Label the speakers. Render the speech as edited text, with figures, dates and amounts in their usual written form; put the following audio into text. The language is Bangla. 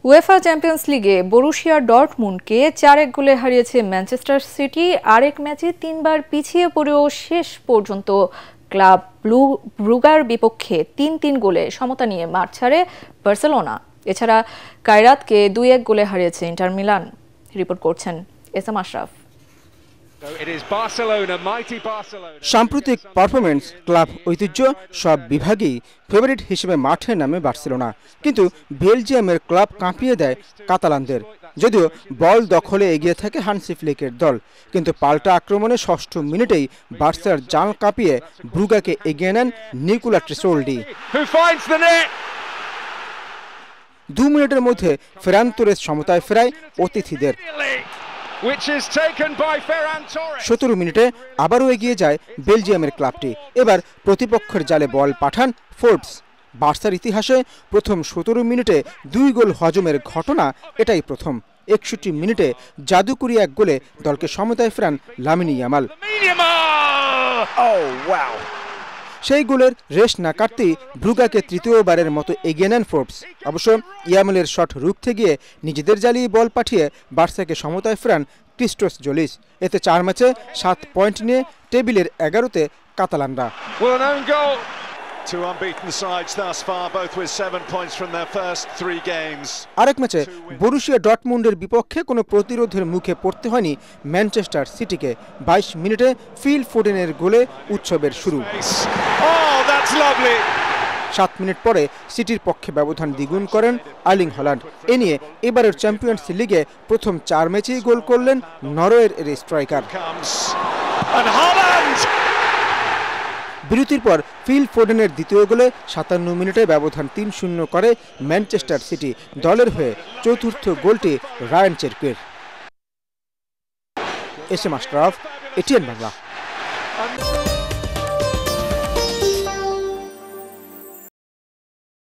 Speaker 1: উয়েফা চ্যাম্পিয়ন্স লিগে বরুশিয়া ডর্টমুন্ডকে 4-1 গোলে হারিয়েছে ম্যানচেস্টার সিটি। আরেক ম্যাচে 3বার পিছিয়ে পড়েও শেষ পর্যন্ত ক্লাব ব্রুগার বিপক্ষে 3-3 গোলে সমতা নিয়ে মাঠ ছাড়ে বার্সেলোনা। এছাড়া কায়রাতকে 2-1 গোলে হারিয়েছে ইন্টার মিলান। রিপোর্ট করছেন এসএম আশরাফ।
Speaker 2: সাম্প্রতিক পারফরমেন্স, ক্লাব ঐতিহ্য সব বিভাগেই ফেভারিট হিসেবে মাঠে নামে বার্সেলোনা, কিন্তু বেলজিয়ামের ক্লাব কাঁপিয়ে দেয় কাতালানদের। যদিও বল দখলে এগিয়ে থাকে হানসি ফ্লিকের দল, কিন্তু পাল্টা আক্রমণে ষষ্ঠ মিনিটেই বার্সার জাল কাঁপিয়ে ব্রুগাকে এগিয়ে নেন নিকোলা ট্রেসোল্ডি। 2 মিনিটের মধ্যে ফেরান তোরেস সমতায় ফেরায় অতিথিদের। 17 মিনিটে আবারও এগিয়ে যায় বেলজিয়ামের ক্লাবটি। এবার প্রতিপক্ষের জালে বল পাঠান ফোর্বস। বার্সার ইতিহাসে প্রথম 17 মিনিটে 2 গোল হজমের ঘটনা এটাই প্রথম। 61 মিনিটে জাদুকরি 1 গোলে দলকে সমতায় ফেরান লামিন ইয়ামাল। সেই গোলের রেশ না কাটতেই ব্রুগাকে তৃতীয়বারের মতো এগিয়ে নেন ফোর্বস। অবশ্য ইয়ামালের শট রুখতে গিয়ে নিজেদের জালিয়ে বল পাঠিয়ে বার্সাকে সমতায় ফেরান ক্রিস্টোস জোলিস। এতে 4 ম্যাচে 7 পয়েন্ট নিয়ে টেবিলের 11তে কাতালানরা। আরেক ম্যাচে বরুশিয়া ডর্টমুন্ডের বিপক্ষে কোনো প্রতিরোধের মুখে পড়তে হয়নি ম্যানচেস্টার সিটিকে। 22 মিনিটে ফিল ফোডেনের গোলে উৎসবের শুরু। 7 মিনিট পরে সিটির পক্ষে ব্যবধান দ্বিগুণ করেন আর্লিং হল্যান্ড। এ নিয়ে এবারের চ্যাম্পিয়ন্স লিগে প্রথম 4 ম্যাচেই গোল করলেন নরওয়ের স্ট্রাইকার। বিরতির পর ফিল ফোডেনের দ্বিতীয় গোলে 57 মিনিটে ব্যবধান 3-0 করে ম্যানচেস্টার সিটি। দলের হয়ে চতুর্থ গোলটি রায়ান চেরকির। SM Ashraf, ATN Bangla.